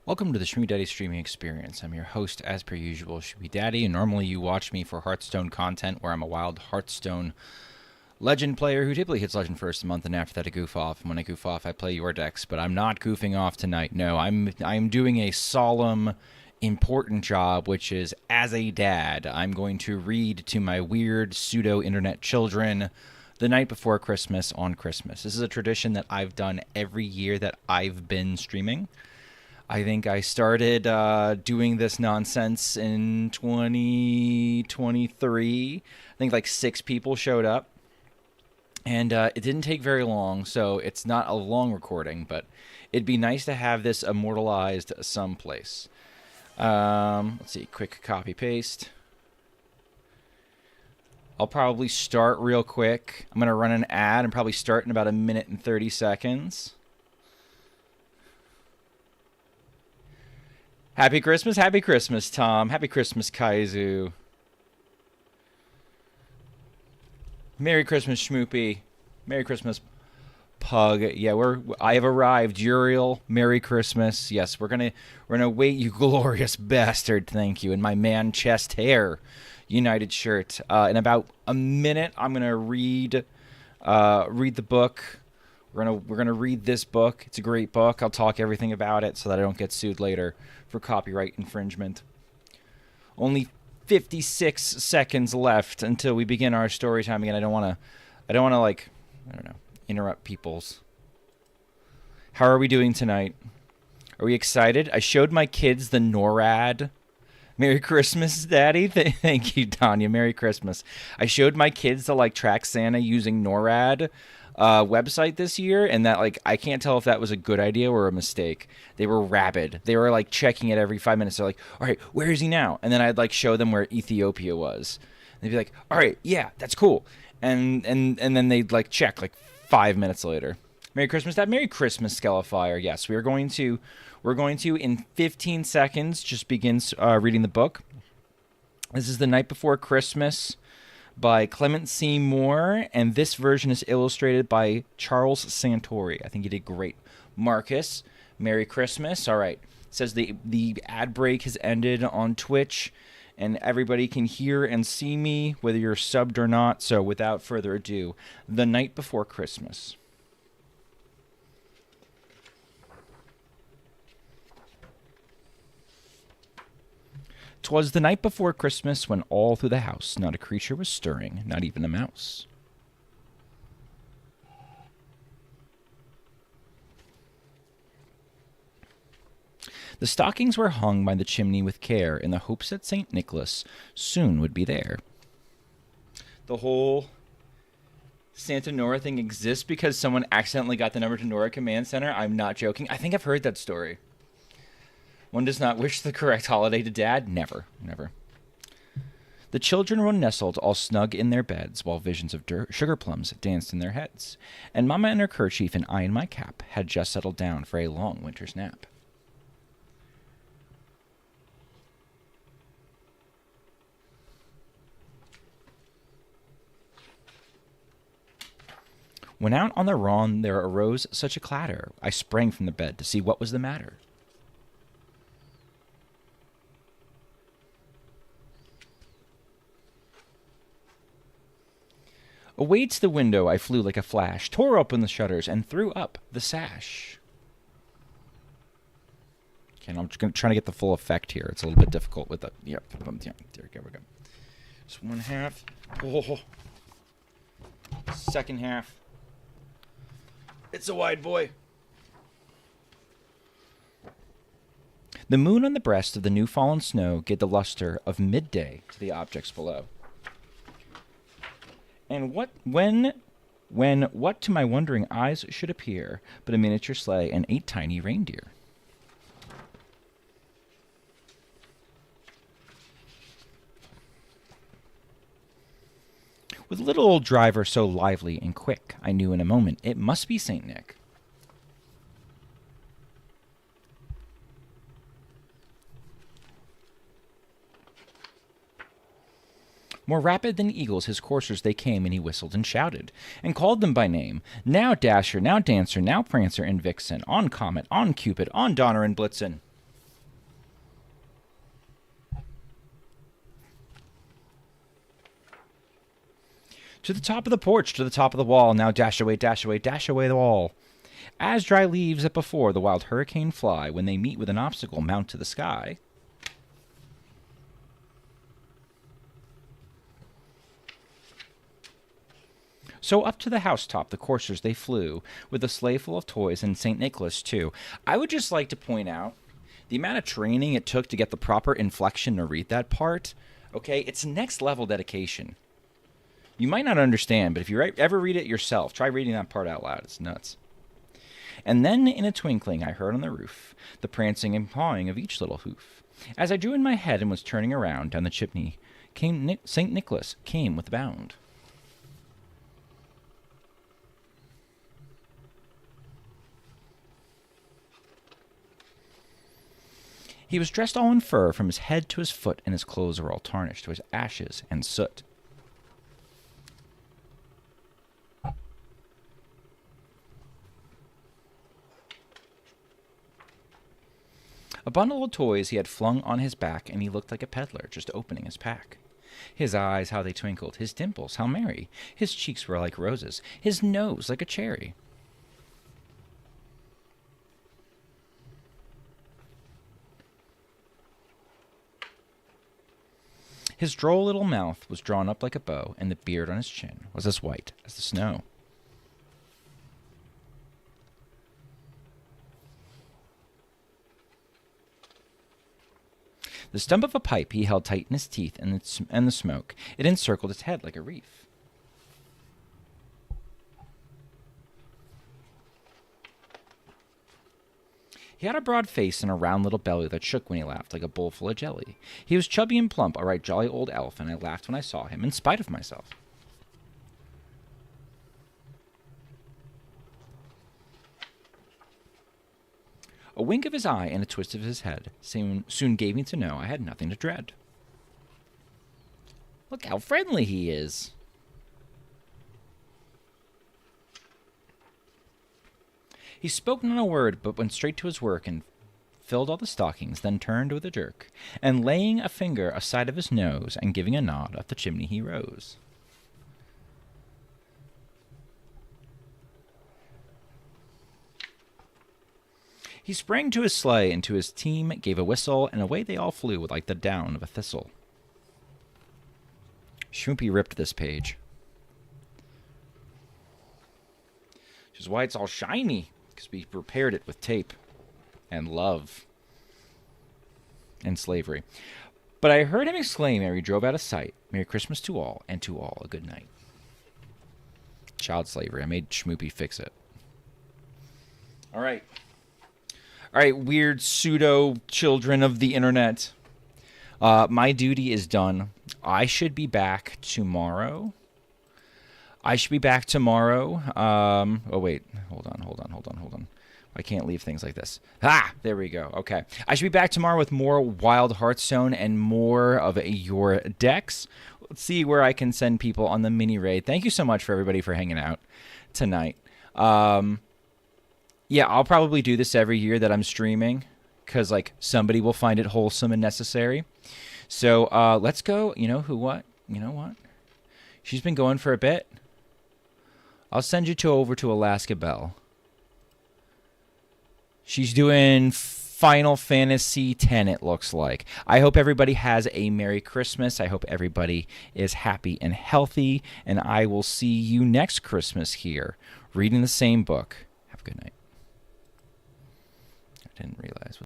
Welcome to the Schmoopydady streaming experience. I'm your host, as per usual, Schmoopydady, and normally you watch me for Hearthstone content where I'm a Wild Hearthstone Legend player who typically hits Legend first a month, and after that I goof off. And when I goof off, I play your decks, but I'm not goofing off tonight. No, I'm doing a solemn, important job, which is, as a dad, I'm going to read to my weird pseudo-internet children the night before Christmas on Christmas. This is a tradition that I've done every year that I've been streaming. I think I started doing this nonsense in 2023. I think like 6 people showed up. And it didn't take very long, so it's not a long recording, but it'd be nice to have this immortalized someplace. Let's see, quick copy-paste. I'll probably start real quick. I'm going to run an ad and probably start in about 1 minute and 30 seconds. Happy Christmas, Tom. Happy Christmas, Kaizu. Merry Christmas, Schmoopy. Merry Christmas, Pug. Yeah, I have arrived, Uriel. Merry Christmas. Yes, we're gonna wait, you glorious bastard. Thank you. In my man chest hair, United shirt. In about a minute, I'm gonna read the book. We're gonna read this book. It's a great book. I'll talk everything about it so that I don't get sued later for copyright infringement. Only 56 seconds left until we begin our story time again. I don't want to like, I don't know, interrupt people's. How are we doing tonight? Are we excited? I showed my kids the NORAD. Merry Christmas, Daddy. Thank you, Tanya. Merry Christmas. I showed my kids to like track Santa using NORAD website this year, and that, like, I can't tell if that was a good idea or a mistake. They were rabid. They were like checking it every 5 minutes. They're like, all right, where is he now? And then I'd like show them where Ethiopia was. And they'd be like, all right, yeah, that's cool. And then they'd like check like 5 minutes later. Merry Christmas, Dad. Merry Christmas, Skellifier. Yes, we're going to in 15 seconds just begin reading the book. This is The Night Before Christmas by Clement C. Moore, and this version is illustrated by Charles Santori. I think he did great. Marcus, Merry Christmas. All right. It says the ad break has ended on Twitch, and everybody can hear and see me, whether you're subbed or not. So without further ado, The Night Before Christmas. 'Twas the night before Christmas, when all through the house not a creature was stirring, not even a mouse. The stockings were hung by the chimney with care, in the hopes that St. Nicholas soon would be there. The whole Santa Nora thing exists because someone accidentally got the number to Nora Command Center. I'm not joking. I think I've heard that story. One does not wish the correct holiday to Dad. Never, never. The children were nestled all snug in their beds, while visions of sugar plums danced in their heads. And Mama in her kerchief and I in my cap had just settled down for a long winter's nap. When out on the lawn there arose such a clatter, I sprang from the bed to see what was the matter. Away to the window I flew like a flash, tore open the shutters, and threw up the sash. Okay, I'm just trying to get the full effect here. It's a little bit difficult with the... Yep, yeah, there we go. Just one half. Oh. Second half. It's a wide boy. The moon on the breast of the new fallen snow gave the luster of midday to the objects below. And what to my wondering eyes should appear but a miniature sleigh and 8 tiny reindeer. With little old driver so lively and quick, I knew in a moment it must be St. Nick. More rapid than eagles his coursers they came, and he whistled and shouted, and called them by name. Now Dasher, now Dancer, now Prancer and Vixen, on Comet, on Cupid, on Donner and Blitzen. To the top of the porch, to the top of the wall, now dash away the wall. As dry leaves that before the wild hurricane fly, when they meet with an obstacle, mount to the sky. So up to the housetop the coursers they flew, with a sleigh full of toys and St. Nicholas too. I would just like to point out the amount of training it took to get the proper inflection to read that part. Okay, it's next level dedication. You might not understand, but if you ever read it yourself, try reading that part out loud. It's nuts. And then in a twinkling I heard on the roof the prancing and pawing of each little hoof. As I drew in my head and was turning around down the chimney, St. Nicholas came with a bound. He was dressed all in fur from his head to his foot, and his clothes were all tarnished with ashes and soot. A bundle of toys he had flung on his back, and he looked like a peddler just opening his pack. His eyes, how they twinkled, his dimples, how merry, his cheeks were like roses, his nose like a cherry. His droll little mouth was drawn up like a bow, and the beard on his chin was as white as the snow. The stump of a pipe he held tight in his teeth, and the smoke, it encircled his head like a wreath. He had a broad face and a round little belly that shook when he laughed like a bowl full of jelly. He was chubby and plump, a right jolly old elf, and I laughed when I saw him, in spite of myself. A wink of his eye and a twist of his head soon gave me to know I had nothing to dread. Look how friendly he is. He spoke not a word, but went straight to his work and filled all the stockings, then turned with a jerk, and laying a finger aside of his nose, and giving a nod, up the chimney he rose. He sprang to his sleigh, and to his team gave a whistle, and away they all flew like the down of a thistle. Schmoopy ripped this page. Which is why it's all shiny, because we prepared it with tape and love and slavery. But I heard him exclaim ere he drove out of sight, "Merry Christmas to all, and to all a good night." Child slavery. I made Schmoopy fix it. All right. All right, weird pseudo-children of the internet. My duty is done. I should be back tomorrow. Oh, wait. Hold on. I can't leave things like this. There we go. Okay. I should be back tomorrow with more Wild Hearthstone and more of your decks. Let's see where I can send people on the mini raid. Thank you so much for everybody for hanging out tonight. Yeah, I'll probably do this every year that I'm streaming, because like somebody will find it wholesome and necessary. So let's go. You know what? She's been going for a bit. I'll send you over to Alaska Bell. She's doing Final Fantasy X, it looks like. I hope everybody has a Merry Christmas. I hope everybody is happy and healthy. And I will see you next Christmas here, reading the same book. Have a good night. I didn't realize.